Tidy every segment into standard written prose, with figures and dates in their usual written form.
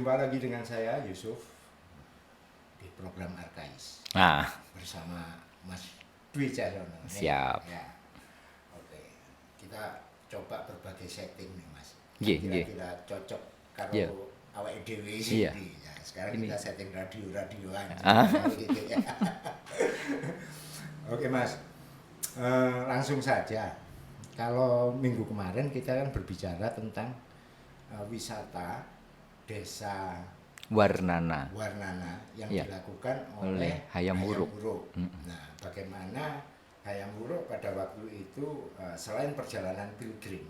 Jumpa lagi dengan saya Yusuf di program Arkais bersama Mas Dwi Cahyono. Siap. Ya, oke. Kita coba berbagai setting nih Mas. Nggih, nggih. Kira-kira cocok Iya. karo awake dhewe Iya. sini. Ya, sekarang Ini. kita setting radio-radioan Ah. gitu ya. Oke Mas, langsung saja. Kalau minggu kemarin kita kan berbicara tentang wisata desa Warnana yang Ya. dilakukan Oleh Hayam Wuruk. Nah, bagaimana Hayam Wuruk pada waktu itu selain perjalanan pilgrim,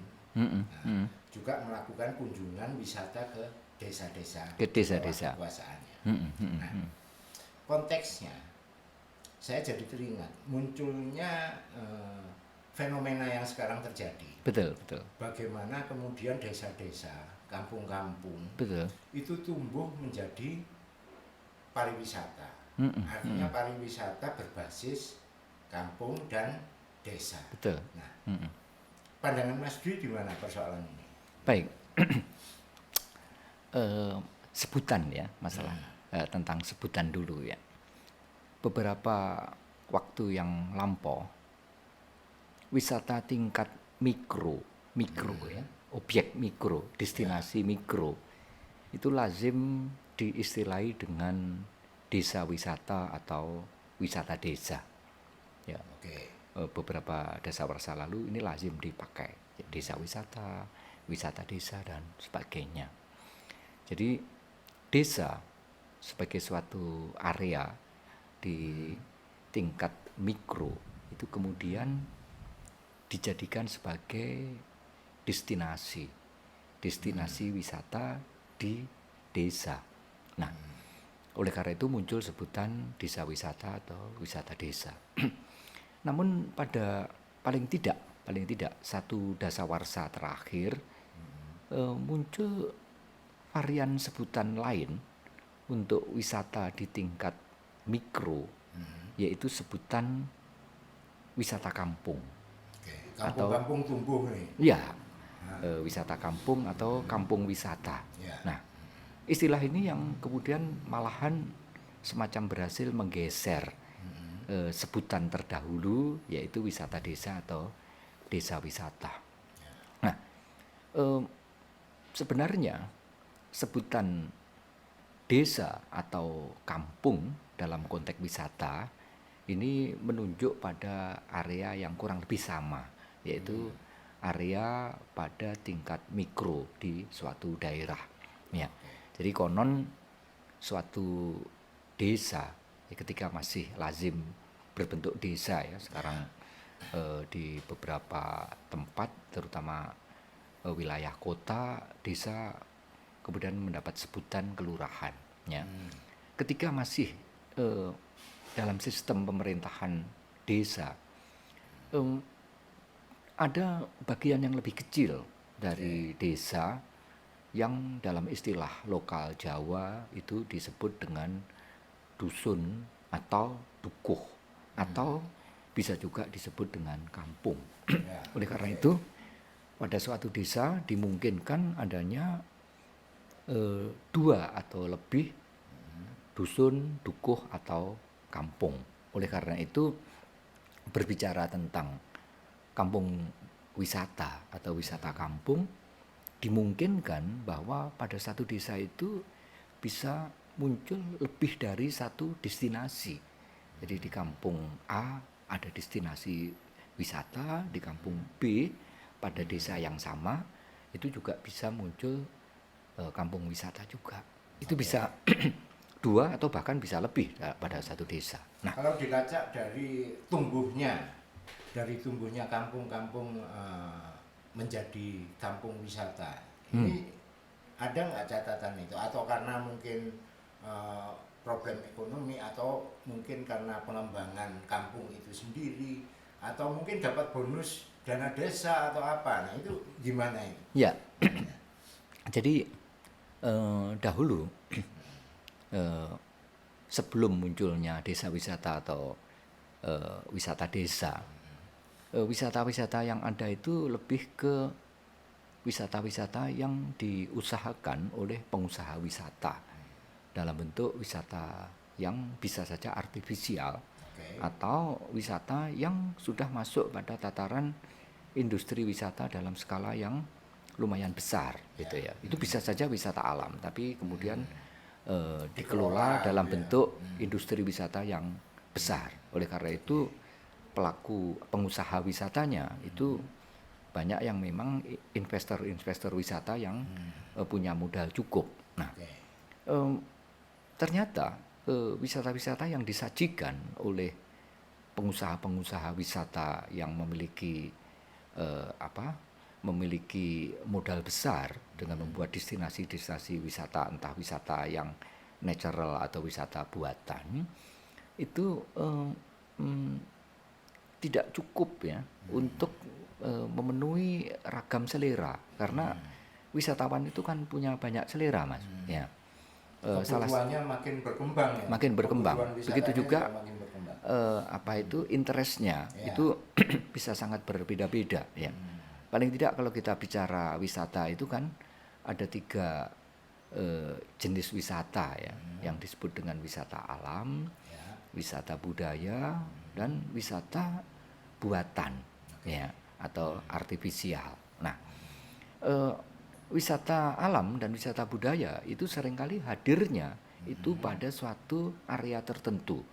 juga melakukan kunjungan wisata ke desa-desa, Ke desa-desa. kekuasaannya. Nah, konteksnya saya jadi teringat munculnya fenomena yang sekarang terjadi. Betul, betul. Bagaimana kemudian desa-desa, kampung-kampung Betul. itu tumbuh menjadi pariwisata. Artinya pariwisata berbasis kampung dan desa. Betul. Nah, pandangan Mas Dwi gimana persoalan ini? Baik. Sebutan ya, masalah tentang sebutan dulu ya. Beberapa waktu yang lampau, wisata tingkat mikro ya, objek mikro, destinasi mikro, itu lazim diistilahi dengan desa wisata atau wisata desa. Ya. Oke. Beberapa dasawarsa lalu ini lazim dipakai, ya, desa wisata, wisata desa dan sebagainya. Jadi desa sebagai suatu area di tingkat mikro itu kemudian dijadikan sebagai destinasi wisata di desa. Nah, oleh karena itu muncul sebutan desa wisata atau wisata desa. Namun pada paling tidak satu dasawarsa terakhir muncul varian sebutan lain untuk wisata di tingkat mikro, yaitu sebutan wisata kampung. Kampung-kampung tumbuh nih. Ya, wisata kampung atau kampung wisata. Ya. Nah, istilah ini yang kemudian malahan semacam berhasil menggeser sebutan terdahulu, yaitu wisata desa atau desa wisata. Nah, sebenarnya sebutan desa atau kampung dalam konteks wisata ini menunjuk pada area yang kurang lebih sama, yaitu area pada tingkat mikro di suatu daerah. Ya. Jadi konon suatu desa ketika masih lazim berbentuk desa ya sekarang di beberapa tempat terutama wilayah kota, desa kemudian mendapat sebutan kelurahan ya. Ketika masih dalam sistem pemerintahan desa ada bagian yang lebih kecil dari desa yang dalam istilah lokal Jawa itu disebut dengan dusun atau dukuh atau bisa juga disebut dengan kampung. Oleh karena itu pada suatu desa dimungkinkan adanya 2 atau lebih dusun, dukuh atau kampung. Oleh karena itu berbicara tentang kampung wisata atau wisata kampung dimungkinkan bahwa pada satu desa itu bisa muncul lebih dari satu destinasi. Jadi di kampung A ada destinasi wisata, di kampung B pada desa yang sama itu juga bisa muncul kampung wisata juga. Itu bisa 2 atau bahkan bisa lebih pada satu desa. Nah, kalau dilacak dari tumbuhnya kampung-kampung menjadi kampung wisata, ini ada nggak catatan itu? Atau karena mungkin problem ekonomi, atau mungkin karena pengembangan kampung itu sendiri, atau mungkin dapat bonus dana desa atau apa? Nah itu gimana ini? Ya, jadi dahulu sebelum munculnya desa wisata atau wisata desa, wisata-wisata yang ada itu lebih ke wisata-wisata yang diusahakan oleh pengusaha wisata dalam bentuk wisata yang bisa saja artifisial Oke. atau wisata yang sudah masuk pada tataran industri wisata dalam skala yang lumayan besar gitu ya. Itu bisa saja wisata alam, tapi kemudian dikelola dalam gitu ya. bentuk industri wisata yang besar. Oleh karena itu pelaku pengusaha wisatanya itu banyak yang memang investor-investor wisata yang punya modal cukup. Nah, Oke. em, ternyata wisata-wisata yang disajikan oleh pengusaha-pengusaha wisata yang memiliki memiliki modal besar dengan membuat destinasi-destinasi wisata, entah wisata yang natural atau wisata buatan, itu tidak cukup ya untuk memenuhi ragam selera, karena wisatawan itu kan punya banyak selera, Mas. Ya. Kebutuhannya makin berkembang ya. Makin berkembang. Kebutuhan Begitu wisatanya juga makin berkembang. interestnya Ya. itu bisa sangat berbeda-beda ya. Paling tidak kalau kita bicara wisata itu kan ada 3 jenis wisata ya, yang disebut dengan wisata alam, Ya. wisata budaya, dan wisata buatan ya, atau artifisial. Nah, wisata alam dan wisata budaya itu seringkali hadirnya itu pada suatu area tertentu.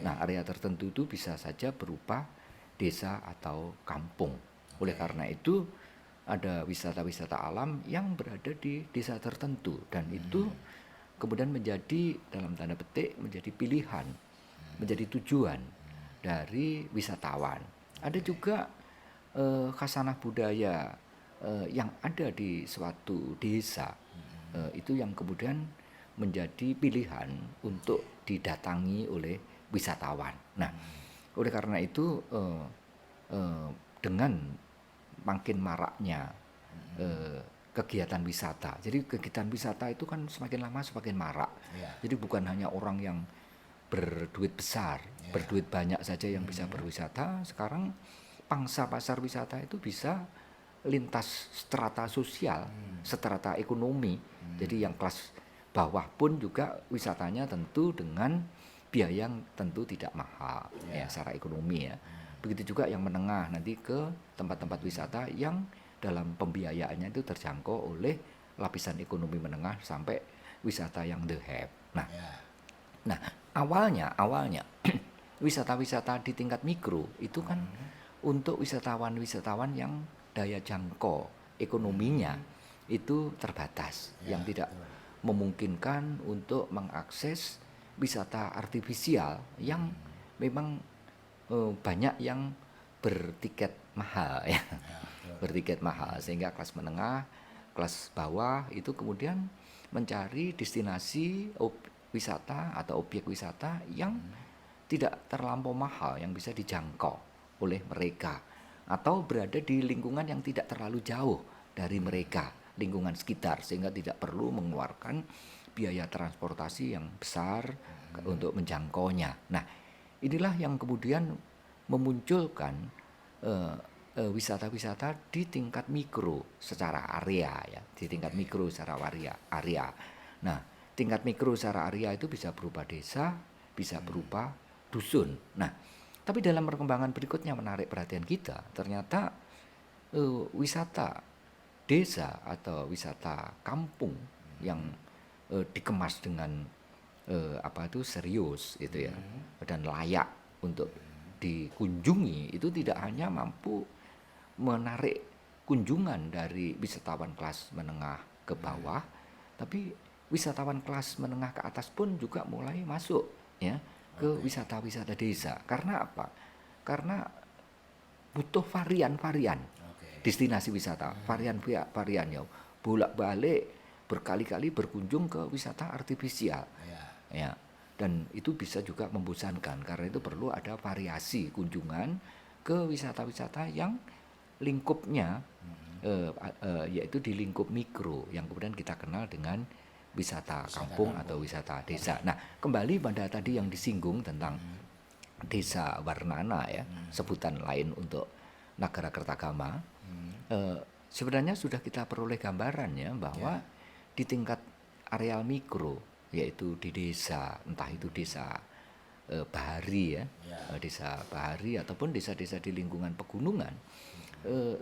Nah, area tertentu itu bisa saja berupa desa atau kampung. Oleh karena itu ada wisata-wisata alam yang berada di desa tertentu, dan itu kemudian menjadi dalam tanda petik menjadi pilihan, menjadi tujuan dari wisatawan. Ada juga khasanah budaya yang ada di suatu desa, itu yang kemudian menjadi pilihan untuk didatangi oleh wisatawan. Nah, oleh karena itu dengan makin maraknya kegiatan wisata, jadi kegiatan wisata itu kan semakin lama semakin marak. Ya. Jadi bukan hanya orang yang berduit besar, berduit banyak saja yang bisa berwisata. Sekarang pangsa pasar wisata itu bisa lintas strata sosial, strata ekonomi. Jadi yang kelas bawah pun juga wisatanya tentu dengan biaya yang tentu tidak mahal ya secara ekonomi ya. Begitu juga yang menengah nanti ke tempat-tempat wisata yang dalam pembiayaannya itu terjangkau oleh lapisan ekonomi menengah sampai wisata yang the have. Nah, Ya. Nah, awalnya wisata-wisata di tingkat mikro itu kan untuk wisatawan-wisatawan yang daya jangkau ekonominya itu terbatas, yang tidak memungkinkan untuk mengakses wisata artifisial yang memang banyak yang bertiket mahal ya. Bertiket mahal, sehingga kelas menengah, kelas bawah itu kemudian mencari destinasi wisata atau objek wisata yang tidak terlampau mahal, yang bisa dijangkau oleh mereka, atau berada di lingkungan yang tidak terlalu jauh dari mereka, lingkungan sekitar, sehingga tidak perlu mengeluarkan biaya transportasi yang besar untuk menjangkaunya. Nah, inilah yang kemudian memunculkan wisata-wisata di tingkat mikro secara area ya, di tingkat mikro secara area. Nah, tingkat mikro secara area itu bisa berupa desa, bisa berupa dusun. Nah, tapi dalam perkembangan berikutnya menarik perhatian kita, ternyata wisata desa atau wisata kampung yang dikemas dengan serius gitu ya, dan layak untuk dikunjungi, itu tidak hanya mampu menarik kunjungan dari wisatawan kelas menengah ke bawah, tapi wisatawan kelas menengah ke atas pun juga mulai masuk ya ke wisata-wisata desa. Karena apa? Karena butuh varian-varian destinasi wisata, varian ya, bolak-balik berkali-kali berkunjung ke wisata artifisial ya, dan itu bisa juga membosankan. Karena itu perlu ada variasi kunjungan ke wisata-wisata yang lingkupnya yaitu di lingkup mikro, yang kemudian kita kenal dengan wisata kampung atau wisata desa. Nah, kembali pada tadi yang disinggung tentang desa Warnana ya, sebutan lain untuk Nagara Kertagama. sebenarnya sudah kita peroleh gambaran ya bahwa di tingkat areal mikro, yaitu di desa, entah itu desa bahari ya, Ya. desa bahari ataupun desa-desa di lingkungan pegunungan, eh,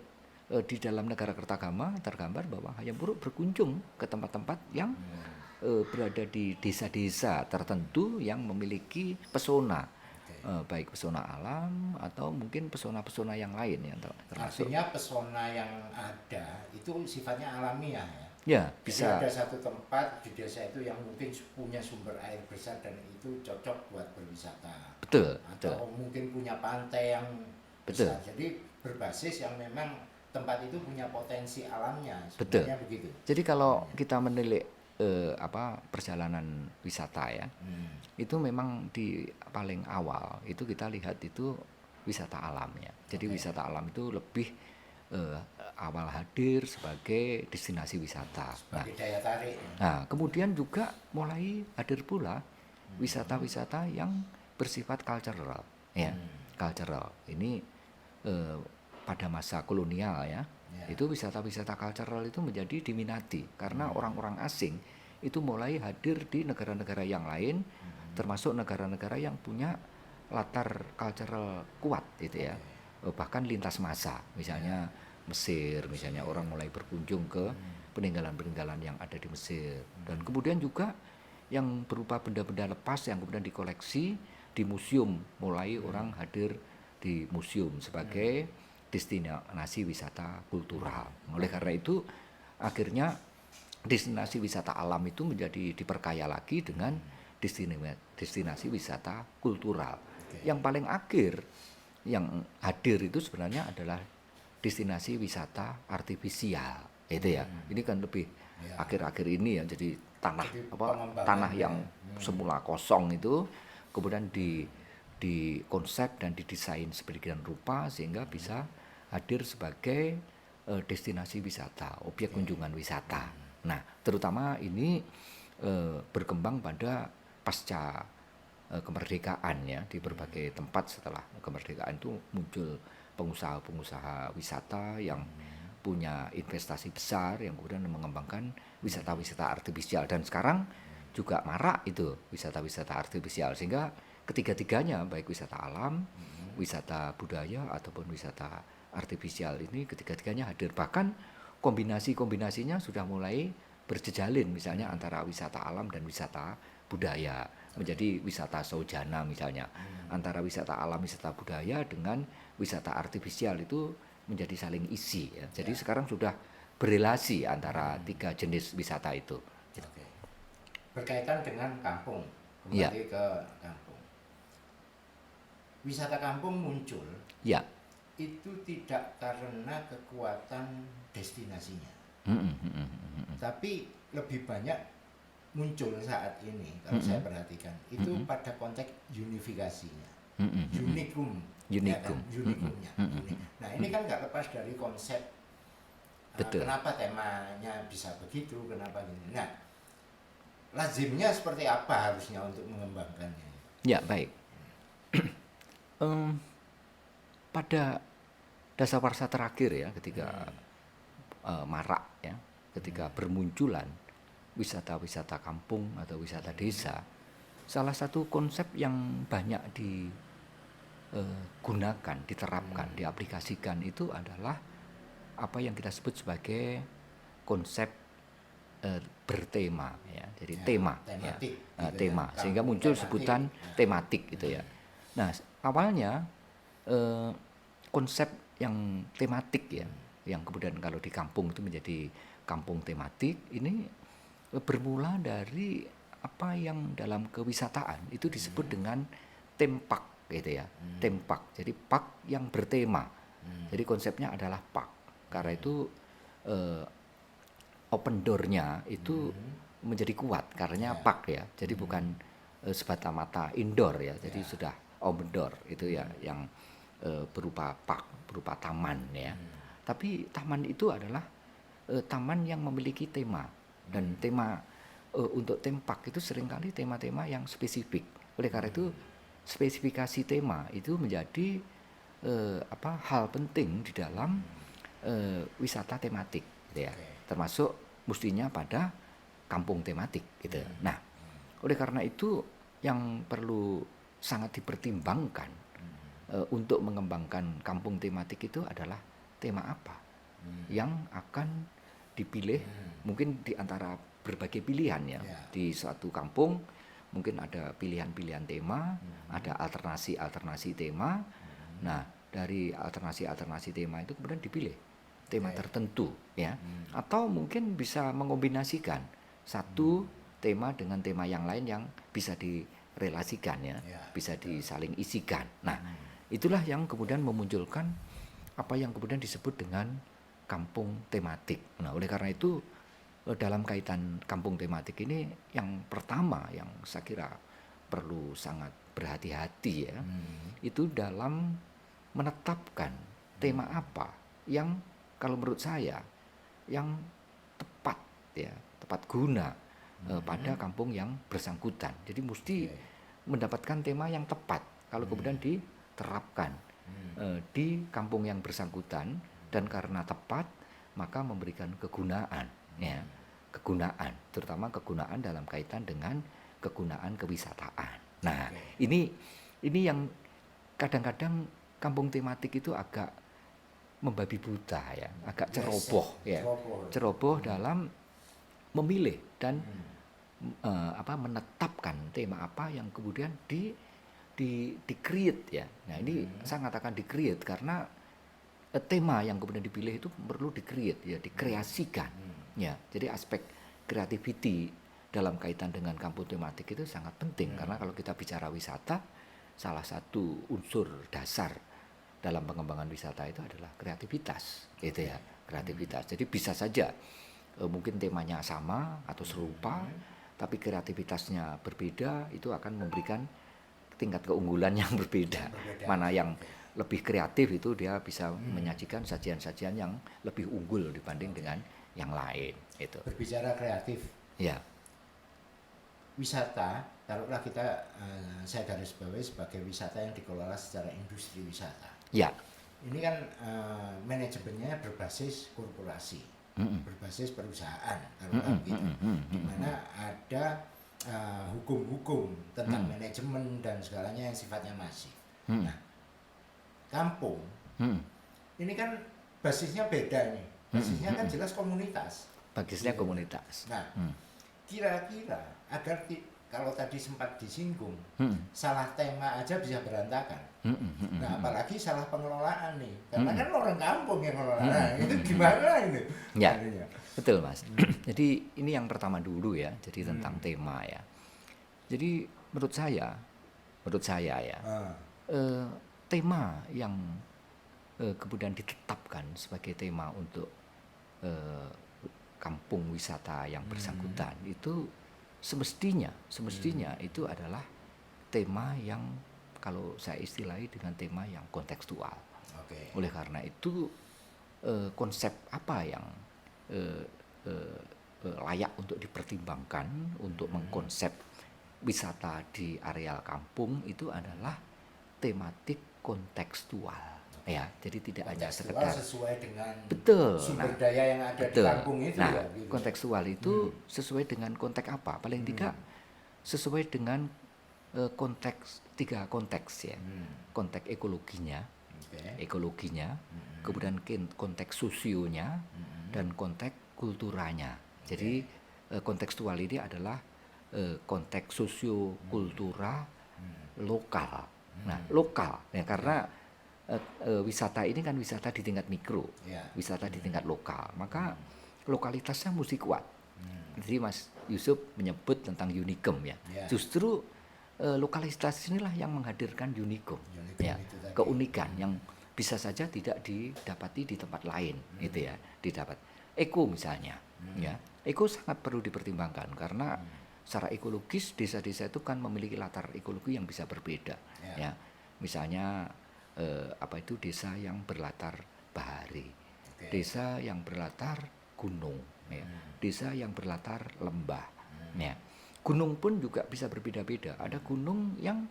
di dalam negara Kertagama tergambar bahwa Hayam Wuruk berkunjung ke tempat-tempat yang berada di desa-desa tertentu yang memiliki pesona, baik pesona alam atau mungkin pesona-pesona yang lain ya, termasuk Artinya pesona yang ada itu sifatnya alamiah ya. ya Jadi bisa ada satu tempat di desa itu yang mungkin punya sumber air besar dan itu cocok buat berwisata. betul, betul, Atau mungkin punya pantai yang betul. besar. Jadi berbasis yang memang tempat itu punya potensi alamnya. Betul. Sebenarnya begitu. Jadi kalau kita menilik perjalanan wisata ya, itu memang di paling awal itu kita lihat itu wisata alam ya. Jadi wisata alam itu lebih awal hadir sebagai destinasi wisata. Sebagai daya tarik. Nah, kemudian juga mulai hadir pula wisata-wisata yang bersifat cultural ya. Cultural. Ini pada masa kolonial ya. Itu wisata-wisata cultural itu menjadi diminati karena orang-orang asing itu mulai hadir di negara-negara yang lain, termasuk negara-negara yang punya latar cultural kuat gitu ya. Bahkan lintas masa, misalnya Mesir, misalnya orang mulai berkunjung ke peninggalan-peninggalan yang ada di Mesir, dan kemudian juga yang berupa benda-benda lepas yang kemudian dikoleksi di museum, mulai orang hadir di museum sebagai destinasi wisata kultural. Oleh karena itu akhirnya destinasi wisata alam itu menjadi diperkaya lagi dengan destinasi wisata kultural. Yang paling akhir yang hadir itu sebenarnya adalah destinasi wisata artifisial, itu ya. Ini kan lebih akhir-akhir ini ya, jadi tanah tanah yang semula kosong itu kemudian di konsep dan didesain sedemikian rupa sehingga bisa hadir sebagai destinasi wisata, objek kunjungan wisata. Nah, terutama ini berkembang pada pasca kemerdekaan ya, di berbagai tempat setelah kemerdekaan itu muncul pengusaha-pengusaha wisata yang punya investasi besar yang kemudian mengembangkan wisata-wisata artifisial, dan sekarang juga marak itu wisata-wisata artifisial, sehingga ketiga-tiganya baik wisata alam, wisata budaya ataupun wisata artifisial ini ketiga-tiganya hadir. Bahkan kombinasi-kombinasinya sudah mulai berjejalin, misalnya antara wisata alam dan wisata budaya menjadi wisata saujana misalnya, antara wisata alam, wisata budaya dengan wisata artifisial itu menjadi saling isi ya. Jadi sekarang sudah berelasi antara tiga jenis wisata itu. Oke. Berkaitan dengan kampung, kembali ke kampung. Wisata kampung muncul Ya. itu tidak karena kekuatan destinasinya, tapi lebih banyak muncul saat ini kalau saya perhatikan itu pada konteks unifikasinya, unikum, ya kan? Unikumnya. Nah ini kan nggak lepas dari konsep kenapa temanya bisa begitu, kenapa gini. Nah lazimnya seperti apa harusnya untuk mengembangkannya? Ya baik. Pada dasawarsa terakhir ya, ketika marak ya, ketika bermunculan wisata-wisata kampung atau wisata desa, salah satu konsep yang banyak digunakan, diterapkan, diaplikasikan itu adalah apa yang kita sebut sebagai konsep bertema ya. Jadi tema tematik, ya, gitu tema ya. sehingga Kampung muncul tematik. sebutan tematik gitu ya. Nah, awalnya konsep yang tematik ya, yang kemudian kalau di kampung itu menjadi kampung tematik, ini bermula dari apa yang dalam kewisataan itu disebut dengan tempak gitu ya. Tempak. Jadi pak yang bertema. Jadi konsepnya adalah pak. Karena itu open door-nya itu menjadi kuat karena pak ya. Jadi bukan semata-mata indoor ya. Jadi sudah open door itu ya, yang berupa pak, berupa taman ya. Tapi taman itu adalah taman yang memiliki tema, dan tema untuk tempak itu seringkali tema-tema yang spesifik. Oleh karena itu spesifikasi tema itu menjadi hal penting di dalam wisata tematik gitu ya. Oke. Termasuk mestinya pada kampung tematik gitu. Nah, oleh karena itu yang perlu sangat dipertimbangkan untuk mengembangkan kampung tematik itu adalah tema apa yang akan dipilih, mungkin di antara berbagai pilihan ya. Ya. Di suatu kampung mungkin ada pilihan-pilihan tema, ada alternasi-alternasi tema. Nah, dari alternasi-alternasi tema itu kemudian dipilih tema Oke. tertentu ya. Atau mungkin bisa mengombinasikan satu tema dengan tema yang lain yang bisa direlasikan ya, Ya, bisa disaling isikan. Nah, itulah yang kemudian memunculkan apa yang kemudian disebut dengan kampung tematik. Nah, oleh karena itu dalam kaitan kampung tematik ini yang pertama yang saya kira perlu sangat berhati-hati ya, itu dalam menetapkan tema apa yang kalau menurut saya yang tepat ya, tepat guna pada kampung yang bersangkutan. Jadi mesti mendapatkan tema yang tepat kalau kemudian diterapkan di kampung yang bersangkutan, dan karena tepat maka memberikan kegunaan ya, kegunaan, terutama kegunaan dalam kaitan dengan kegunaan kewisataan. Nah, ini yang kadang-kadang kampung tematik itu agak membabi buta ya, agak ceroboh ya, ceroboh dalam memilih dan menetapkan tema apa yang kemudian di-create ya. Nah, ini sangat akan di-create karena tema yang kemudian dipilih itu perlu di-create ya, dikreasikan ya. Jadi aspek creativity dalam kaitan dengan kampung tematik itu sangat penting karena kalau kita bicara wisata, salah satu unsur dasar dalam pengembangan wisata itu adalah kreativitas gitu ya, kreativitas. Jadi bisa saja mungkin temanya sama atau serupa, tapi kreativitasnya berbeda, itu akan memberikan tingkat keunggulan yang berbeda. Mana yang lebih kreatif itu dia bisa menyajikan sajian-sajian yang lebih unggul dibanding dengan yang lain. Itu. Berbicara kreatif, ya. Wisata, taruhlah kita saya garis bawahi sebagai wisata yang dikelola secara industri wisata. Ya. Ini kan manajemennya berbasis korporasi, berbasis perusahaan, taruhlah begitu, di mana ada hukum-hukum tentang manajemen dan segalanya yang sifatnya masif. Nah, kampung ini kan basisnya beda nih, basisnya kan jelas komunitas. Basisnya komunitas. Nah, kira-kira agar kalau tadi sempat disinggung, salah tema aja bisa berantakan. Nah, apalagi salah pengelolaan nih, karena kan orang kampung yang ngelola. Nah, itu gimana ini? Ya, betul Mas. Jadi ini yang pertama dulu ya, jadi tentang tema ya. Jadi menurut saya ya, tema yang kemudian ditetapkan sebagai tema untuk kampung wisata yang bersangkutan itu semestinya itu adalah tema yang kalau saya istilahi dengan tema yang kontekstual. Oleh karena itu konsep apa yang layak untuk dipertimbangkan untuk mengkonsep wisata di areal kampung itu adalah tematik kontekstual. Ya, jadi tidak hanya sekedar sesuai dengan sumber daya yang ada di kampung itu. Nah, ya, gitu. kontekstual itu sesuai dengan konteks apa? Paling tidak sesuai dengan tiga konteks ya. Konteks ekologinya, kemudian konteks sosionya, dan konteks kulturanya. Jadi kontekstual ini adalah konteks sosio-kultura lokal. Nah, lokal ya, karena wisata ini kan wisata di tingkat mikro, wisata di tingkat lokal, maka lokalitasnya mesti kuat. Jadi Mas Yusuf menyebut tentang unikum ya. Justru lokalitas inilah yang menghadirkan unikum ya, keunikan yang bisa saja tidak didapati di tempat lain, gitu ya. Didapat eko misalnya, ya. Eko sangat perlu dipertimbangkan karena secara ekologis desa-desa itu kan memiliki latar ekologi yang bisa berbeda, ya. Misalnya desa yang berlatar bahari, desa yang berlatar gunung, ya. Desa yang berlatar lembah, ya. Gunung pun juga bisa berbeda-beda. Ada gunung yang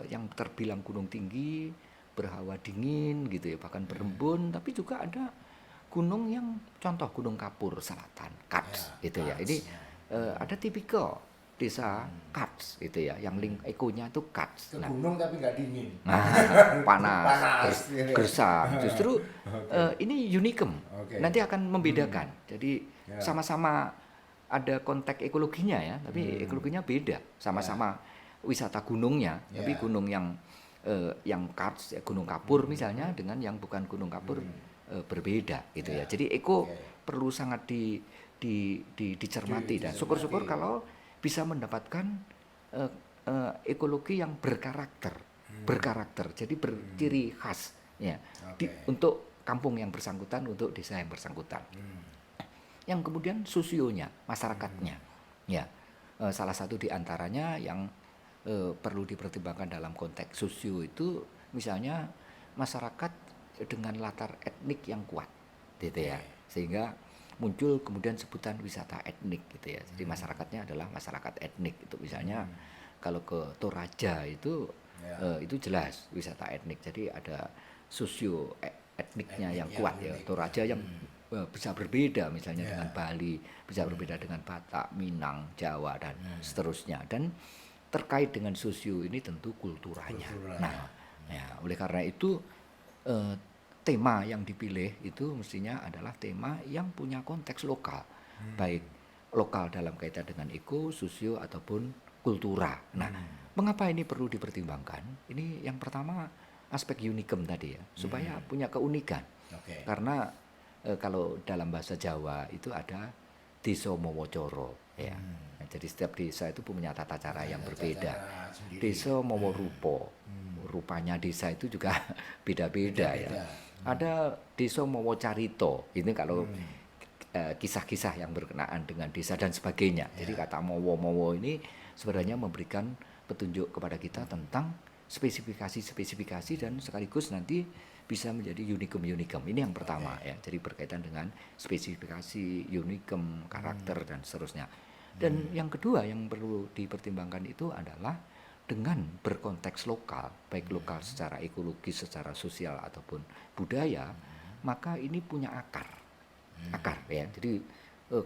yang terbilang gunung tinggi, berhawa dingin gitu ya, bahkan berembun, tapi juga ada gunung yang contoh Gunung Kapur Selatan, Kars gitu ya. Ini ada tipikal desa Kars gitu ya, yang link ekonya itu Kars. Ke gunung tapi nggak dingin. Panas, Panas, gitu ya. gersam. Justru ini unikum. Oke. Nanti akan membedakan. Jadi Ya. sama-sama ada konteks ekologinya ya, tapi ekologinya beda. Sama-sama wisata gunungnya, tapi Ya. gunung yang Kars, ya, Gunung Kapur misalnya dengan yang bukan Gunung Kapur berbeda gitu ya. Ya. Jadi eko Oke. perlu sangat dicermati dan Dicermati. syukur-syukur kalau bisa mendapatkan ekologi yang berkarakter, jadi berciri khas ya Oke. untuk kampung yang bersangkutan, untuk desa yang bersangkutan. Yang kemudian sosionya, masyarakatnya, ya salah satu diantaranya yang perlu dipertimbangkan dalam konteks sosio itu misalnya masyarakat dengan latar etnik yang kuat, gitu ya, sehingga muncul kemudian sebutan wisata etnik gitu ya. Jadi masyarakatnya adalah masyarakat etnik itu misalnya kalau ke Toraja itu jelas wisata etnik. Jadi ada sosio etniknya yang kuat ya. Toraja yang bisa berbeda misalnya dengan Bali, bisa berbeda dengan Batak, Minang, Jawa dan seterusnya. Dan terkait dengan sosio ini tentu kulturanya. Nah, ya, oleh karena itu tema yang dipilih itu mestinya adalah tema yang punya konteks lokal, baik lokal dalam kaitan dengan eko, sosio ataupun kultura. Nah, mengapa ini perlu dipertimbangkan? Ini yang pertama aspek unikum tadi ya, supaya punya keunikan. Oke. Karena kalau dalam bahasa Jawa itu ada desa Mowocoro ya. Nah, jadi setiap desa itu punya tata cara yang berbeda. Desa Moworupo, rupanya desa itu juga beda-beda ya. Ada desa Mowocarito, ini kalau kisah-kisah yang berkenaan dengan desa dan sebagainya. Jadi kata Mowo ini sebenarnya memberikan petunjuk kepada kita tentang spesifikasi dan sekaligus nanti bisa menjadi unikum. Ini yang pertama ya. Jadi berkaitan dengan spesifikasi, unikum, karakter dan seterusnya. Dan yang kedua yang perlu dipertimbangkan itu adalah dengan berkonteks lokal, baik lokal secara ekologis, secara sosial ataupun budaya, maka ini punya akar ya. Jadi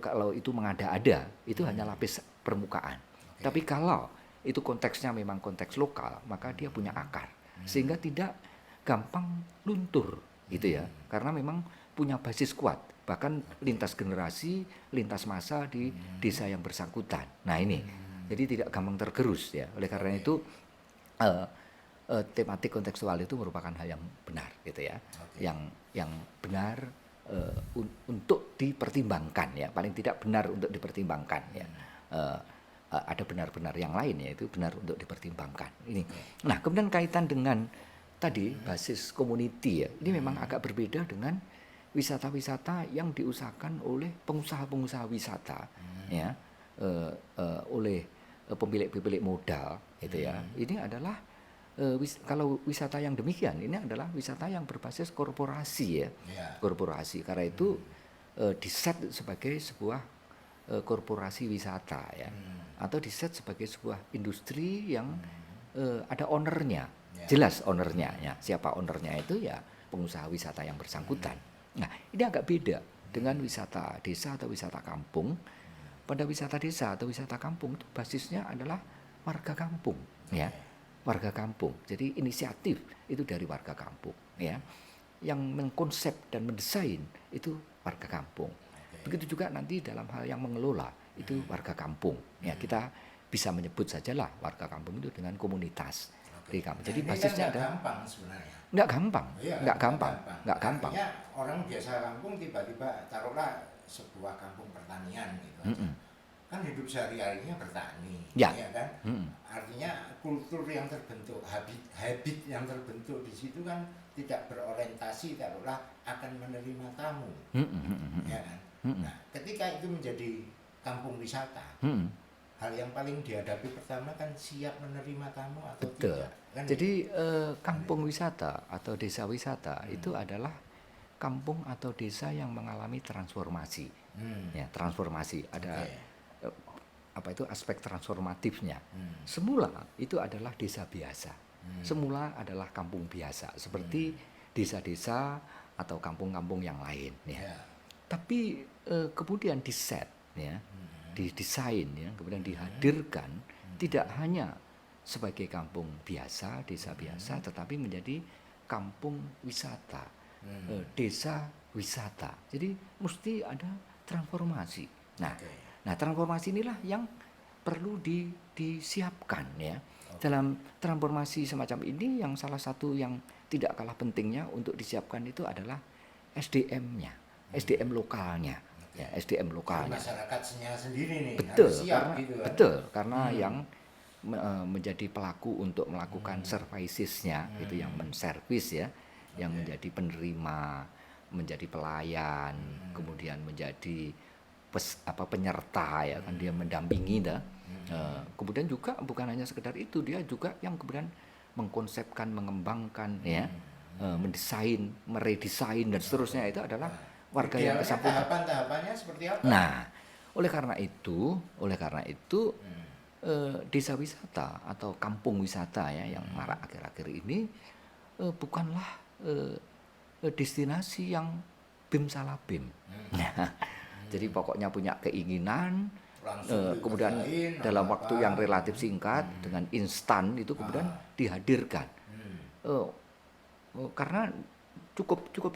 kalau itu mengada-ada, itu hanya lapis permukaan. Tapi kalau itu konteksnya memang konteks lokal, maka dia punya akar, sehingga tidak gampang luntur, gitu ya. Karena memang punya basis kuat, bahkan lintas generasi, lintas masa di desa yang bersangkutan. Nah ini. Jadi tidak gampang tergerus ya. Oleh karena itu tematik kontekstual itu merupakan hal yang benar gitu ya. Yang benar untuk dipertimbangkan ya. Paling tidak benar untuk dipertimbangkan ya. Ada benar-benar yang lain ya, itu benar untuk dipertimbangkan. Ini. Nah, kemudian kaitan dengan tadi basis community ya. Ini memang agak berbeda dengan wisata-wisata yang diusahakan oleh pengusaha-pengusaha wisata ya. Oleh pemilik-pemilik modal gitu ya. Ini adalah kalau wisata yang demikian ini adalah wisata yang berbasis korporasi ya. Korporasi. Karena itu diset sebagai sebuah korporasi wisata ya. Atau diset sebagai sebuah industri yang ada ownernya. Jelas ownernya ya. Siapa ownernya itu ya pengusaha wisata yang bersangkutan. Nah, ini agak beda dengan wisata desa atau wisata kampung. Pada wisata desa atau wisata kampung itu basisnya adalah warga kampung ya. Warga kampung. Jadi inisiatif itu dari warga kampung ya. Yang mengkonsep dan mendesain itu warga kampung. Begitu juga nanti dalam hal yang mengelola itu warga kampung. Ya, kita bisa menyebut sajalah warga kampung itu dengan komunitas di kampung. Jadi basisnya kan ada gampang sebenarnya. nggak gampang. Artinya orang biasa kampung tiba-tiba taruhlah sebuah kampung pertanian gitu aja. Kan hidup sehari-harinya bertani, ya kan? Artinya kultur yang terbentuk, habit yang terbentuk di situ kan tidak berorientasi taruhlah akan menerima tamu, ya kan? Nah, ketika itu menjadi kampung wisata, hal yang paling dihadapi pertama kan siap menerima tamu atau tidak. Kan jadi kampung wisata atau desa wisata itu adalah kampung atau desa yang mengalami transformasi. Ya, transformasi ada apa itu aspek transformatifnya. Semula itu adalah desa biasa. semula adalah kampung biasa seperti desa-desa atau kampung-kampung yang lain ya. Ya. Tapi kemudian diset ya, didesain ya, kemudian dihadirkan tidak hanya sebagai kampung biasa, desa biasa, tetapi menjadi kampung wisata, desa wisata. Jadi mesti ada transformasi. Nah, Oke. nah transformasi inilah yang perlu disiapkan ya. Dalam transformasi semacam ini yang salah satu yang tidak kalah pentingnya untuk disiapkan itu adalah SDM-nya, SDM lokalnya, ya SDM Jadi lokalnya. masyarakatnya sendiri nih Betul, harus siap karena gitu kan. betul karena yang menjadi pelaku untuk melakukan servicesnya itu yang menservis ya, yang menjadi penerima, menjadi pelayan, kemudian menjadi penyerta ya kan, dia mendampingi dah. Kemudian juga bukan hanya sekedar itu, dia juga yang kemudian mengkonsepkan, mengembangkan ya, mendesain, meredesain dan seterusnya itu adalah warga yang Idealnya kesampingkan. tahapan-tahapannya seperti apa? Nah, oleh karena itu desa wisata atau kampung wisata ya yang marak akhir-akhir ini bukanlah destinasi yang bim salah bim. Jadi pokoknya punya keinginan, Langsung kemudian dikerjain, dalam apa-apa. waktu yang relatif singkat dengan instan itu kemudian dihadirkan. Eh, karena cukup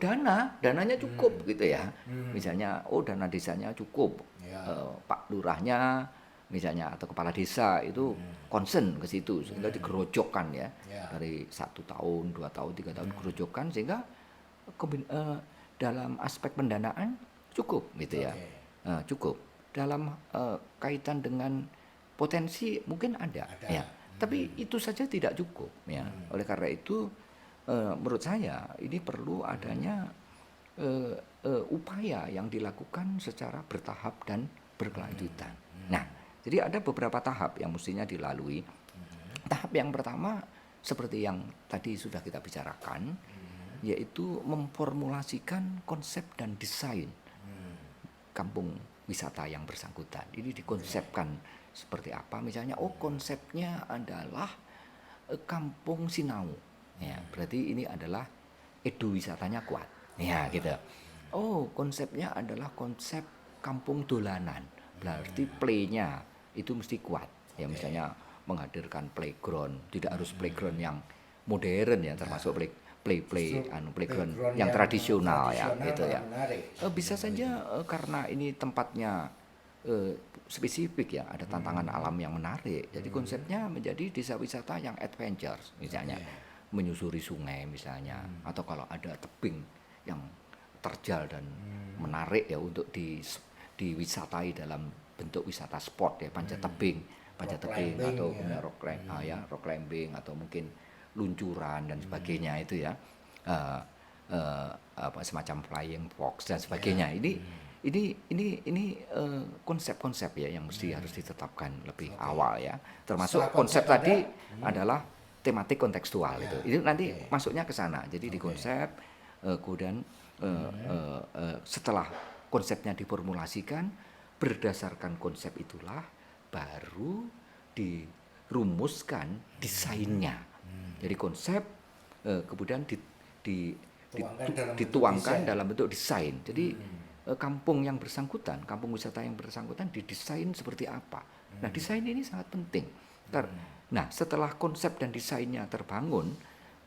dananya cukup gitu ya. Misalnya dana desanya cukup, Ya. Pak Lurahnya misalnya atau kepala desa itu concern ke situ sehingga digerojokkan ya, Ya. dari 1 tahun, 2 tahun, 3 tahun gerojokkan sehingga dalam aspek pendanaan cukup gitu ya. Oke. Cukup dalam kaitan dengan potensi mungkin ada. Ada. Ya. Tapi itu saja tidak cukup ya. Oleh karena itu menurut saya ini perlu adanya upaya yang dilakukan secara bertahap dan berkelanjutan. Nah, jadi ada beberapa tahap yang mestinya dilalui. Tahap yang pertama seperti yang tadi sudah kita bicarakan, yaitu memformulasikan konsep dan desain kampung wisata yang bersangkutan. Ini dikonsepkan seperti apa? Misalnya, konsepnya adalah kampung sinau. Ya, berarti ini adalah eduwisatanya kuat. Ya, gitu. Konsepnya adalah konsep kampung dolanan. Berarti play-nya itu mesti kuat. Ya, misalnya menghadirkan playground, tidak harus playground yang modern ya, termasuk playground yang tradisional ya, gitu ya. Bisa saja karena ini tempatnya spesifik ya, ada tantangan alam yang menarik. Jadi konsepnya menjadi desa wisata yang adventure misalnya. Menyusuri sungai misalnya, atau kalau ada tebing yang terjal dan menarik ya untuk diwisatai dalam bentuk wisata sport ya, panjat tebing atau ya. rock climbing atau mungkin luncuran dan sebagainya itu ya, semacam flying fox dan sebagainya. Ini konsep-konsep ya yang mesti harus ditetapkan lebih awal ya, termasuk konsep tadi adalah tematik kontekstual itu nanti masuknya ke sana. Jadi di konsep kemudian setelah konsepnya diformulasikan berdasarkan konsep itulah baru dirumuskan desainnya. Jadi konsep kemudian dituangkan dalam bentuk desain. Jadi kampung yang bersangkutan, kampung wisata yang bersangkutan didesain seperti apa. Nah, desain ini sangat penting. Nah, setelah konsep dan desainnya terbangun,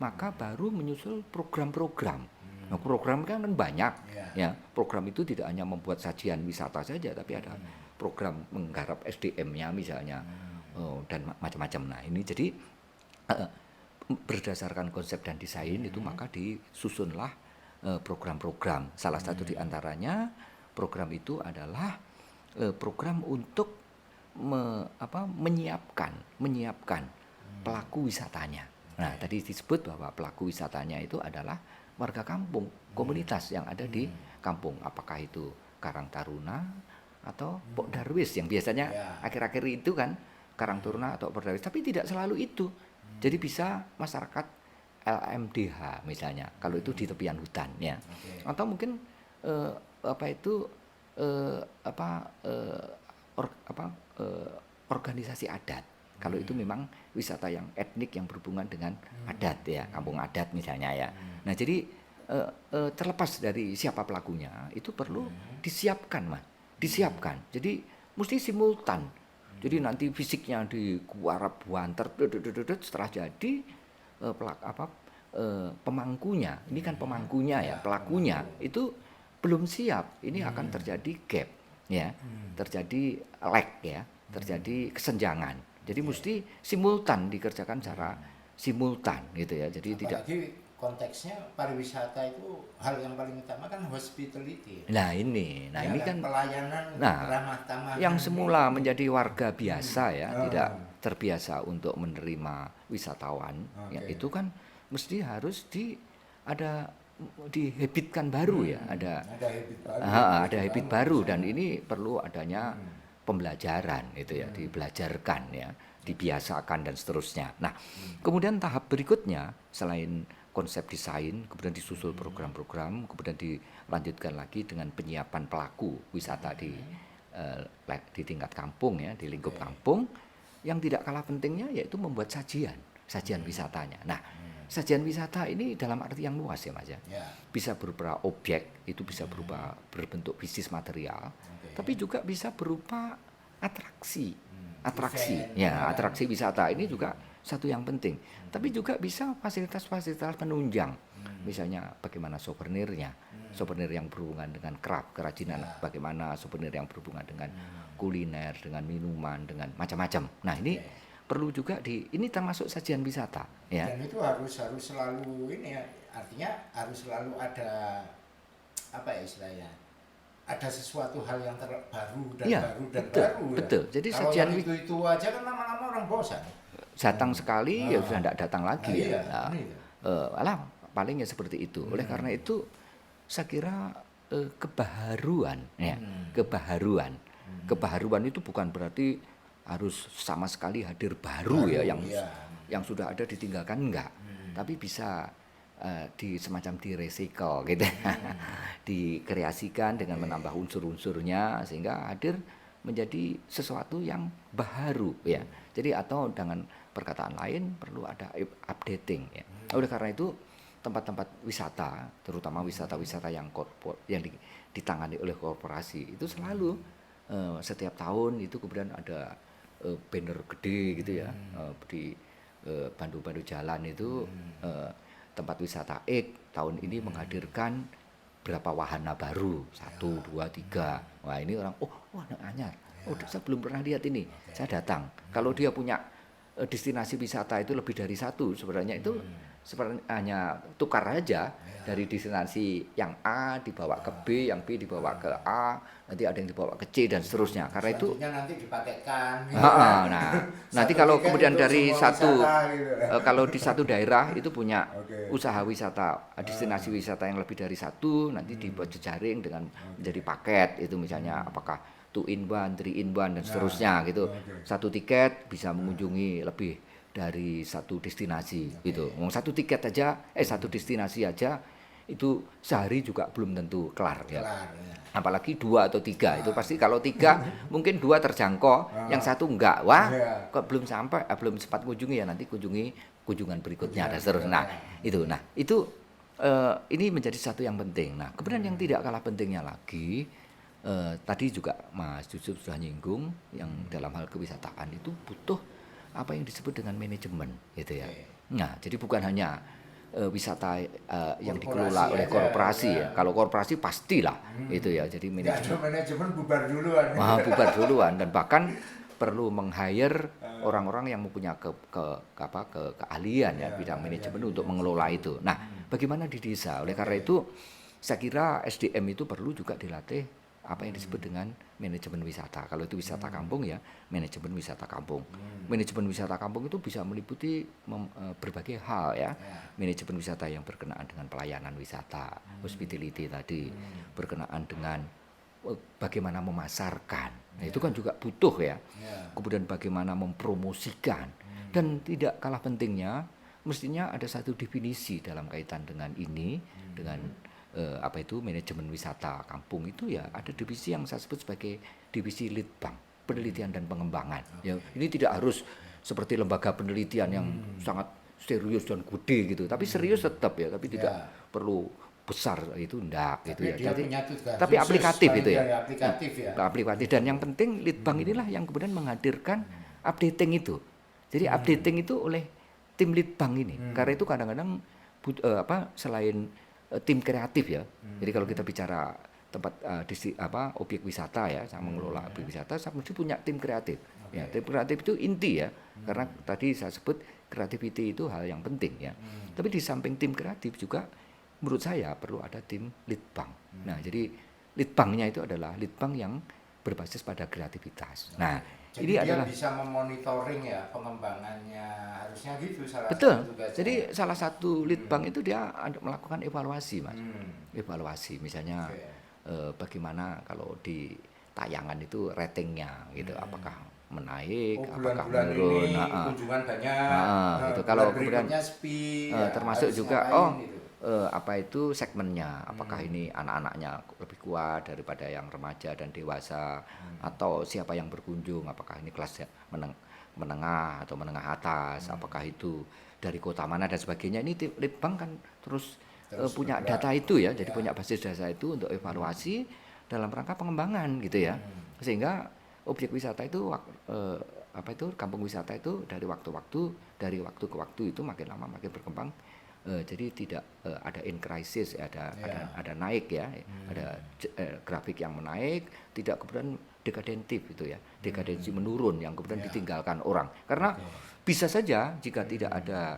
maka baru menyusul program-program. Nah, program kan banyak. Ya, program itu tidak hanya membuat sajian wisata saja, tapi ada program menggarap SDM-nya misalnya, dan macam-macam. Nah, ini jadi berdasarkan konsep dan desain itu maka disusunlah program-program. Salah satu di antaranya program itu adalah program untuk menyiapkan pelaku wisatanya. Nah, tadi disebut bahwa pelaku wisatanya itu adalah warga kampung, komunitas yang ada di kampung. Apakah itu Karang Taruna atau Pok Darwis yang biasanya akhir-akhir itu kan Karang Taruna atau Pok Darwis, tapi tidak selalu itu. Jadi bisa masyarakat LMDH misalnya, kalau itu di tepian hutan ya. Atau mungkin organisasi adat Kalau itu memang wisata yang etnik yang berhubungan dengan adat ya, kampung adat misalnya ya. Nah jadi terlepas dari siapa pelakunya, itu perlu disiapkan mas, disiapkan. Jadi mesti simultan. Jadi nanti fisiknya di kuarap buanter, setelah jadi pemangkunya, ini kan pemangkunya ya, pelakunya itu belum siap, ini akan terjadi gap ya, terjadi lag ya, terjadi kesenjangan. Jadi mesti simultan dikerjakan secara simultan gitu ya. Jadi tidak. Apalagi konteksnya pariwisata itu hal yang paling utama kan hospitality. Nah ini Ya kan pelayanan nah ramah tamah yang semula menjadi warga biasa ya, tidak terbiasa untuk menerima wisatawan, ya itu kan mesti harus dihebitkan baru ya, ada habit baru. ada habit baru dan ini perlu adanya pembelajaran itu ya, dibelajarkan ya, dibiasakan dan seterusnya. Nah, kemudian tahap berikutnya selain konsep desain, kemudian disusul program-program, kemudian dilanjutkan lagi dengan penyiapan pelaku wisata di tingkat kampung ya, di lingkup kampung. Yang tidak kalah pentingnya yaitu membuat sajian wisatanya. Nah, sajian wisata ini dalam arti yang luas ya Mas ya. Bisa berupa objek, itu bisa berbentuk bisnis material, tapi juga bisa berupa atraksi. Atraksi wisata ini juga satu yang penting. Tapi juga bisa fasilitas-fasilitas penunjang. Misalnya bagaimana souvenirnya, souvenir yang berhubungan dengan craft, kerajinan, bagaimana souvenir yang berhubungan dengan kuliner, dengan minuman, dengan macam-macam. Nah, ini perlu juga ini termasuk sajian wisata ya. Dan itu harus selalu ini ya, artinya harus selalu ada apa ya istilahnya, ada sesuatu hal yang baru dan baru dan baru betul. Ya. Jadi kalau sajian itu aja kan lama-lama orang bosan. Datang sekali ya sudah tidak datang lagi ya. Iya, paling ya seperti itu. Oleh karena itu saya kira kebaharuan ya, kebaharuan itu bukan berarti harus sama sekali hadir baru ya, yang sudah ada ditinggalkan enggak, tapi bisa semacam di-recycle gitu, dikreasikan dengan menambah unsur-unsurnya sehingga hadir menjadi sesuatu yang baru ya. Jadi atau dengan perkataan lain perlu ada updating ya. Oleh karena itu tempat-tempat wisata, terutama wisata-wisata yang ditangani oleh korporasi itu selalu setiap tahun itu kemudian ada banner gede gitu ya, di pandu-pandu jalan itu tempat wisata X tahun ini menghadirkan berapa wahana baru, 1, 2, 3. Wah ini orang, wah anyar, saya belum pernah lihat ini, saya datang. Kalau dia punya destinasi wisata itu lebih dari satu, sebenarnya itu sebenarnya hanya tukar aja dari destinasi yang A dibawa ke B, yang B dibawa ke A, nanti ada yang dibawa ke C dan seterusnya. Karena itu nanti dipakaikan. Nanti kalau kemudian dari satu kalau di satu daerah itu punya usaha wisata, destinasi wisata yang lebih dari satu, nanti dibuat jejaring dengan menjadi paket itu misalnya apakah 2 in 1, 3 in 1 dan seterusnya gitu. Satu tiket bisa mengunjungi lebih dari satu destinasi gitu. Satu tiket aja, satu destinasi aja itu sehari juga belum tentu kelar ya. Apalagi 2 atau 3 itu pasti kalau 3 mungkin 2 terjangkau, yang satu enggak. Wah, kok belum sampai, belum sempat kunjungi ya, nanti kunjungan berikutnya dan seterusnya. Nah, itu ini menjadi satu yang penting. Nah, kemudian yang tidak kalah pentingnya lagi tadi juga Mas Yusuf sudah nyinggung yang dalam hal kewisataan itu butuh apa yang disebut dengan manajemen gitu ya. Nah, jadi bukan hanya wisata yang dikelola oleh korporasi ya. Kalau korporasi pastilah itu ya. Jadi manajemen bubar duluan. Bubar duluan dan bahkan perlu meng-hire orang-orang yang mempunyai keahlian ya bidang manajemen untuk mengelola itu. Nah, bagaimana di desa? Oleh karena itu saya kira SDM itu perlu juga dilatih apa yang disebut dengan manajemen wisata. Kalau itu wisata kampung ya, manajemen wisata kampung. Manajemen wisata kampung itu bisa meliputi berbagai hal ya. Manajemen wisata yang berkenaan dengan pelayanan wisata, hospitality tadi, berkenaan dengan bagaimana memasarkan. Nah, itu kan juga butuh ya. Kemudian bagaimana mempromosikan. Dan tidak kalah pentingnya, mestinya ada satu definisi dalam kaitan dengan ini, dengan manajemen wisata kampung itu ya ada divisi yang saya sebut sebagai divisi litbang, penelitian dan pengembangan. Ya, ini tidak harus seperti lembaga penelitian yang sangat serius dan gede gitu. Tapi serius tetap ya, tapi tidak Ya. perlu besar itu enggak gitu Tapi ya. dia Jadi punya tugas tapi khusus, aplikatif paling itu ya. tidak aplikatif ya. Aplikatif dan yang penting Litbang inilah yang kemudian menghadirkan updating itu. Jadi updating itu oleh tim Litbang ini. Karena itu kadang-kadang selain tim kreatif ya. Jadi kalau kita bicara tempat objek wisata ya, saya mengelola objek wisata, saya mesti punya tim kreatif. Ya, tim kreatif itu inti ya. Karena tadi saya sebut creativity itu hal yang penting ya. Tapi di samping tim kreatif juga menurut saya perlu ada tim Litbang. Nah, jadi Litbangnya itu adalah Litbang yang berbasis pada kreativitas. Nah, Jadi ini dia adalah bisa memonitoring ya pengembangannya, harusnya gitu salah betul. satu tugasnya. Jadi salah satu Litbang itu dia melakukan evaluasi, Mas. Hmm. Evaluasi misalnya Oke. bagaimana kalau di tayangan itu ratingnya gitu, apakah menaik, Oh, apakah bulan-bulan menurun. ini Nah, kunjungan banyak, gitu. bulan Kalau kemudian berikutnya sepi, ya, termasuk harus juga ngapain gitu. apa itu segmennya, apakah ini anak-anaknya lebih kuat daripada yang remaja dan dewasa, atau siapa yang berkunjung, apakah ini kelas menengah atau menengah atas, apakah itu dari kota mana dan sebagainya. Ini Litbang kan terus punya bergerak. data itu ya, jadi Ya. punya basis data itu untuk evaluasi dalam rangka pengembangan gitu ya, sehingga objek wisata itu kampung wisata itu dari waktu ke waktu itu makin lama makin berkembang. Jadi tidak ada in crisis, ada naik ya, ada grafik yang menaik, tidak kemudian dekadentif itu ya, dekadensi menurun yang kemudian ditinggalkan orang. Karena bisa saja jika tidak ada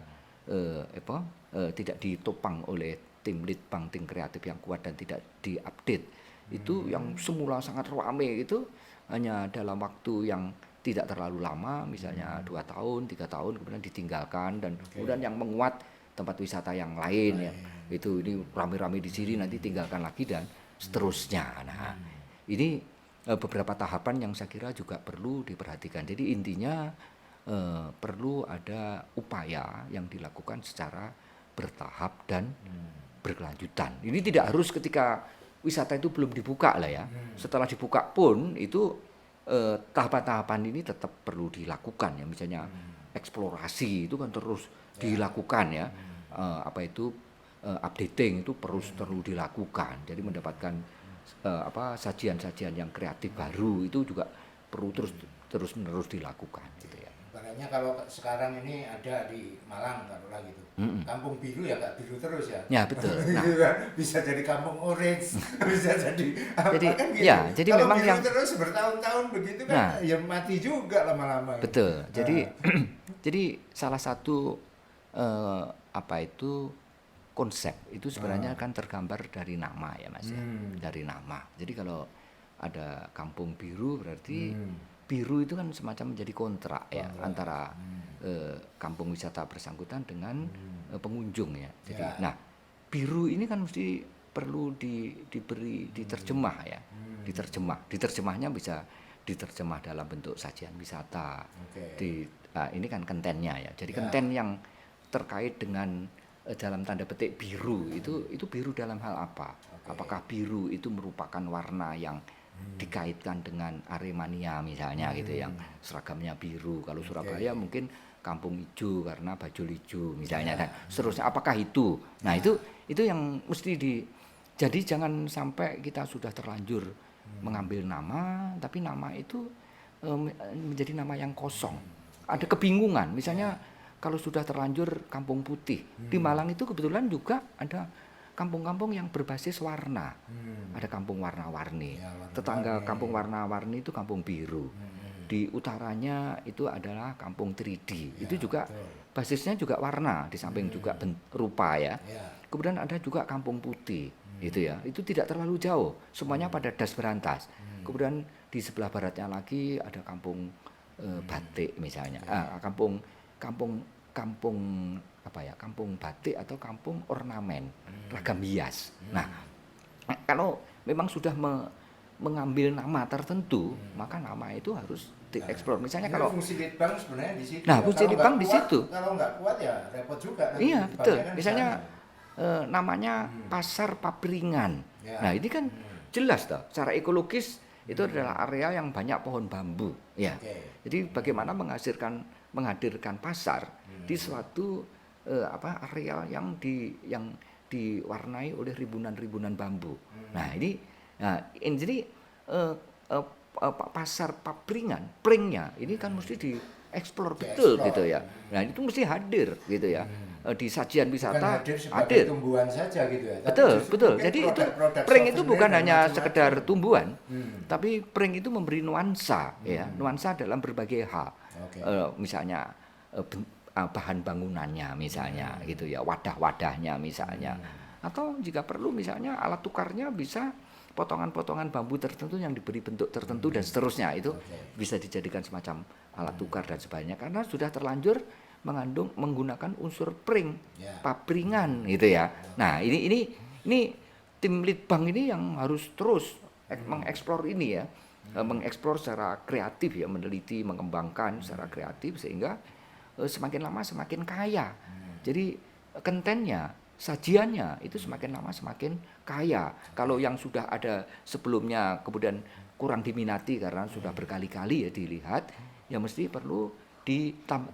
tidak ditopang oleh tim Litbang, tim kreatif yang kuat dan tidak diupdate, itu yang semula sangat ramai itu hanya dalam waktu yang tidak terlalu lama, misalnya 2 tahun, 3 tahun kemudian ditinggalkan dan kemudian yang menguat tempat wisata yang lain ya. Itu ini rame-rame di sini nanti tinggalkan lagi dan seterusnya. Nah, ini beberapa tahapan yang saya kira juga perlu diperhatikan. Jadi intinya perlu ada upaya yang dilakukan secara bertahap dan berkelanjutan. Ini tidak harus ketika wisata itu belum dibuka lah ya. Setelah dibuka pun itu tahapan-tahapan ini tetap perlu dilakukan ya. Misalnya eksplorasi itu kan terus dilakukan ya. Updating itu perlu dilakukan. Jadi mendapatkan sajian-sajian yang kreatif baru itu juga perlu terus menerus dilakukan gitu ya. Ibaratnya kalau sekarang ini ada di Malang taruhlah gitu. Kampung biru ya nggak biru terus ya. Ya betul. Nah, Gitu kan. Bisa jadi kampung orange, bisa jadi apa Jadi, kan gitu. ya, jadi kalau memang biru yang terus bertahun-tahun begitu kan Nah. ya mati juga lama-lama. betul. Jadi jadi salah satu konsep itu sebenarnya kan tergambar dari nama ya Mas ya. Dari nama. Jadi kalau ada kampung biru berarti biru itu kan semacam menjadi kontrak ya antara kampung wisata bersangkutan dengan pengunjung ya. Jadi nah, biru ini kan mesti perlu diberi diterjemah ya. Diterjemahnya bisa diterjemah dalam bentuk sajian wisata. Ini kan kontennya ya. Jadi konten yang terkait dengan dalam tanda petik biru itu biru dalam hal apa? Apakah biru itu merupakan warna yang dikaitkan dengan Aremania misalnya gitu yang seragamnya biru. Kalau Surabaya mungkin kampung hijau karena bajul hijau misalnya dan seterusnya. Apakah itu? Nah, itu yang mesti jadi jangan sampai kita sudah terlanjur mengambil nama tapi nama itu menjadi nama yang kosong. Ada kebingungan. Misalnya kalau sudah terlanjur kampung putih. Di Malang itu kebetulan juga ada kampung-kampung yang berbasis warna. Ada kampung warna-warni. Tetangga kampung warna-warni itu kampung biru. Di utaranya itu adalah kampung 3D. Itu juga basisnya juga warna, di samping juga rupa ya. Kemudian ada juga kampung putih. Gitu ya. Itu tidak terlalu jauh. Semuanya pada das berantas. Kemudian di sebelah baratnya lagi ada kampung batik misalnya. Kampung batik atau kampung ornamen, ragam hias. Nah, kalau memang sudah mengambil nama tertentu, maka nama itu harus dieksplor. Misalnya kalau fungsi Litbang sebenarnya di situ. Nah, fungsi Litbang di situ. Kalau nggak kuat ya repot juga. Iya, betul. Misalnya namanya Pasar Papringan. Nah, ini kan jelas toh, secara ekologis itu adalah area yang banyak pohon bambu, ya. Jadi bagaimana menghasilkan menghadirkan pasar di suatu areal yang diwarnai oleh ribunan bambu. Nah ini, jadi pasar papringan, pringnya ini kan mesti dieksplor betul gitu ya. Nah itu mesti hadir gitu ya. Di sajian wisata Bukan hadir sebagai hadir. tumbuhan saja gitu ya. Tapi Betul, justru betul. mungkin Jadi itu produk-produk pring itu souvenir bukan dan hanya macam-macam. sekedar tumbuhan, Hmm. tapi pring itu memberi nuansa ya, nuansa dalam berbagai hal. Oke. Misalnya bahan bangunannya misalnya gitu ya, wadah-wadahnya misalnya. Atau jika perlu misalnya alat tukarnya bisa potongan-potongan bambu tertentu yang diberi bentuk tertentu dan seterusnya, itu Oke. bisa dijadikan semacam alat tukar dan sebagainya karena sudah terlanjur menggunakan unsur pring, Ya. papringan gitu ya. Nah, ini tim Litbang ini yang harus terus mengeksplor ini ya, mengeksplor secara kreatif ya, meneliti, mengembangkan secara kreatif sehingga semakin lama semakin kaya. Jadi kontennya, sajiannya itu semakin lama semakin kaya. Kalau yang sudah ada sebelumnya kemudian kurang diminati karena sudah berkali-kali ya dilihat, ya mesti perlu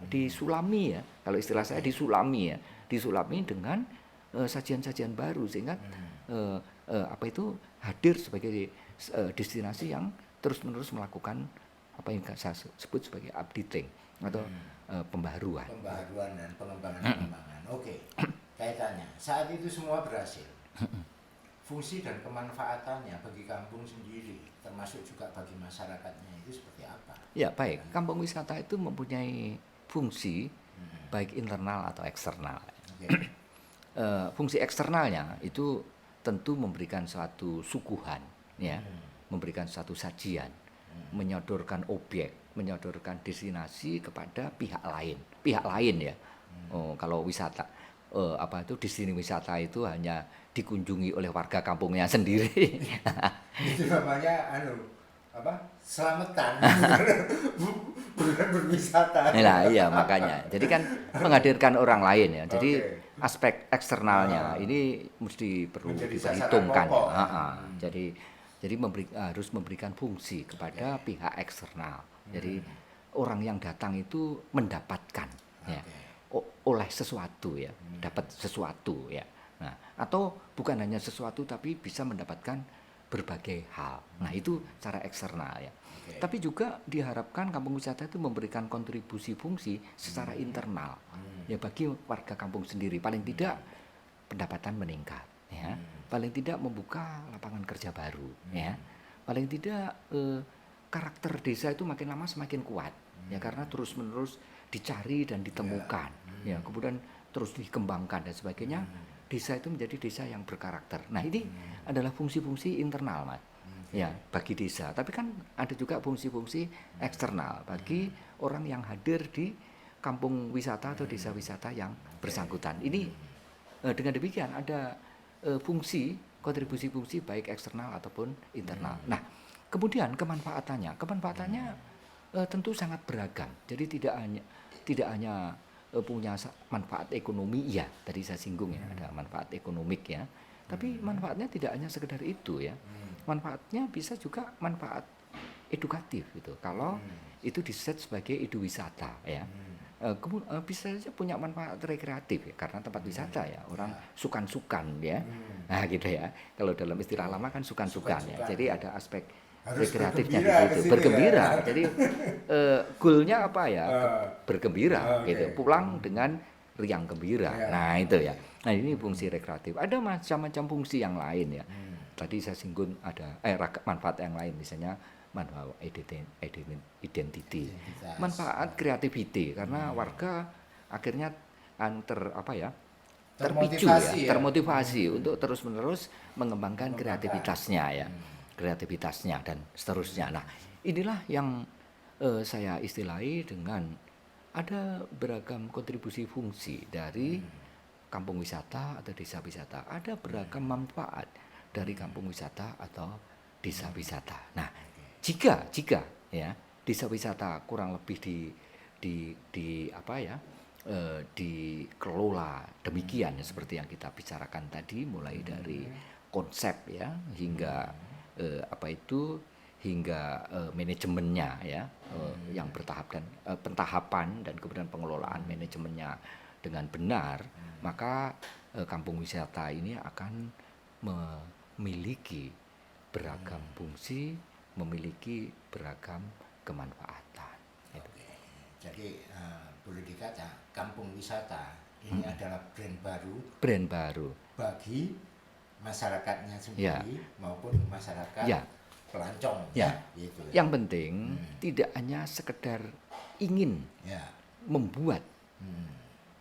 disulami ya. Kalau istilah saya disulami ya, disulami dengan sajian-sajian baru sehingga hadir sebagai destinasi yang terus-menerus melakukan apa yang saya sebut sebagai updating atau pembaharuan. Pembaharuan dan pengembangan. Oke. Kaitannya, saat itu semua berhasil. Fungsi dan kemanfaatannya bagi kampung sendiri, termasuk juga bagi masyarakatnya itu seperti apa? Ya baik, kampung wisata itu mempunyai fungsi baik internal atau eksternal. Oke. Fungsi eksternalnya itu tentu memberikan suatu suguhan, ya, memberikan suatu sajian, menyodorkan objek, menyodorkan destinasi kepada pihak lain ya. Kalau wisata, destinasi wisata itu hanya dikunjungi oleh warga kampungnya sendiri. Itu namanya selamatan. Bukan berwisata. Nah, iya makanya. Jadi kan menghadirkan orang lain ya. Jadi Oke. aspek eksternalnya ini mesti perlu Menjadi diperhitungkan. sasaran pokok. Jadi harus memberikan fungsi kepada pihak eksternal. Jadi orang yang datang itu mendapatkan ya, oleh sesuatu ya, dapat sesuatu ya. Nah, atau bukan hanya sesuatu tapi bisa mendapatkan berbagai hal. Nah, itu cara eksternal ya. Tapi juga diharapkan kampung wisata itu memberikan kontribusi fungsi secara internal ya bagi warga kampung sendiri. Paling tidak pendapatan meningkat ya. Paling tidak membuka lapangan kerja baru ya. Paling tidak karakter desa itu makin lama semakin kuat ya karena terus-menerus dicari dan ditemukan ya. Kemudian terus dikembangkan dan sebagainya. Desa itu menjadi desa yang berkarakter. Nah, ini adalah fungsi-fungsi internal, Mas. Ya, bagi desa. Tapi kan ada juga fungsi-fungsi eksternal bagi orang yang hadir di kampung wisata atau desa wisata yang bersangkutan. Ini dengan demikian ada kontribusi fungsi baik eksternal ataupun internal. Nah, kemudian kemanfaatannya tentu sangat beragam. Jadi tidak hanya punya manfaat ekonomi ya, tadi saya singgung ya, ada manfaat ekonomik ya. Tapi manfaatnya tidak hanya sekedar itu ya. Manfaatnya bisa juga manfaat edukatif gitu. Kalau itu diset sebagai eduwisata ya. Bisa saja punya manfaat rekreatif ya, karena tempat wisata ya, orang sukan-sukan ya. Nah, gitu ya. Kalau dalam istilah lama kan sukan-sukan ya. Jadi ada aspek harus rekreatifnya di bergembira situ, kesini bergembira. ya. Jadi goalnya apa ya? Bergembira Oke. gitu. Pulang dengan riang gembira. Ya. Nah, itu ya. Nah, ini fungsi rekreatif. Ada macam-macam fungsi yang lain ya. Tadi saya singgung ada manfaat yang lain, misalnya manfaat identity, manfaat creativity karena warga akhirnya terpicu termotivasi untuk terus-menerus mengembangkan kreativitasnya ya. Kreativitasnya dan seterusnya. Nah, inilah yang saya istilahi dengan ada beragam kontribusi fungsi dari kampung wisata atau desa wisata. Ada beragam manfaat dari kampung wisata atau desa wisata. Nah, jika ya desa wisata kurang lebih dikelola demikian ya, seperti yang kita bicarakan tadi, mulai dari konsep ya hingga hingga manajemennya ya, yang bertahap dan pentahapan dan kemudian pengelolaan manajemennya dengan benar, maka kampung wisata ini akan memiliki beragam fungsi, memiliki beragam kemanfaatan. Gitu. Oke. Jadi boleh dikata kampung wisata ini adalah Brand baru bagi masyarakatnya Ya. sendiri maupun masyarakat Ya. pelancong Ya. gitu. Yang penting tidak hanya sekedar ingin Ya. membuat Hmm.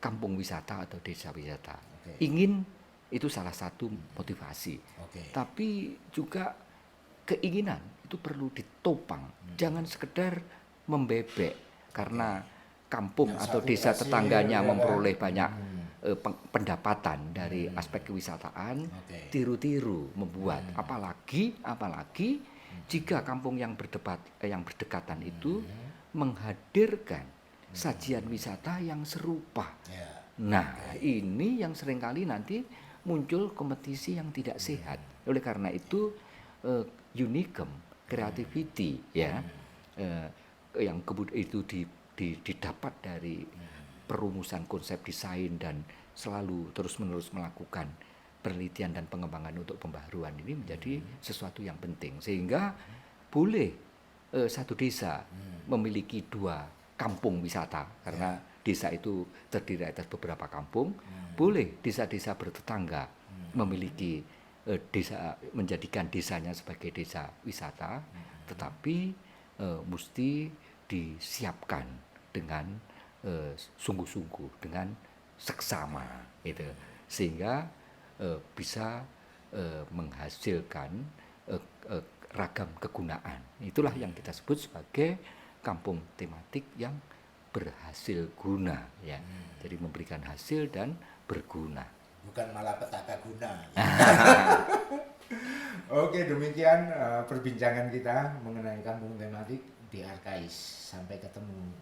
kampung wisata atau desa wisata. Oke. Ingin itu salah satu motivasi. Oke. Tapi juga keinginan itu perlu ditopang. Jangan sekedar membebek karena kampung Yang atau satu desa hasil, tetangganya ya kan? memperoleh banyak pendapatan dari aspek kewisataan, Oke. tiru-tiru membuat. Apalagi jika kampung yang berdekatan itu menghadirkan sajian wisata yang serupa. Ya. Nah, ini yang seringkali nanti muncul kompetisi yang tidak sehat. Oleh karena itu, unicum, creativity, ya, yang kemudian itu didapat dari perumusan konsep desain dan selalu terus-menerus melakukan penelitian dan pengembangan untuk pembaharuan ini menjadi sesuatu yang penting. Sehingga boleh satu desa memiliki 2 kampung wisata karena desa itu terdiri atas beberapa kampung. Boleh desa-desa bertetangga memiliki desa, menjadikan desanya sebagai desa wisata, tetapi mesti disiapkan dengan sungguh-sungguh, dengan seksama, gitu, sehingga bisa menghasilkan ragam kegunaan. Itulah yang kita sebut sebagai kampung tematik yang berhasil guna, ya. Jadi memberikan hasil dan berguna. Bukan malah petaka guna. Oke, demikian perbincangan kita mengenai kampung tematik di Arkais. Sampai ketemu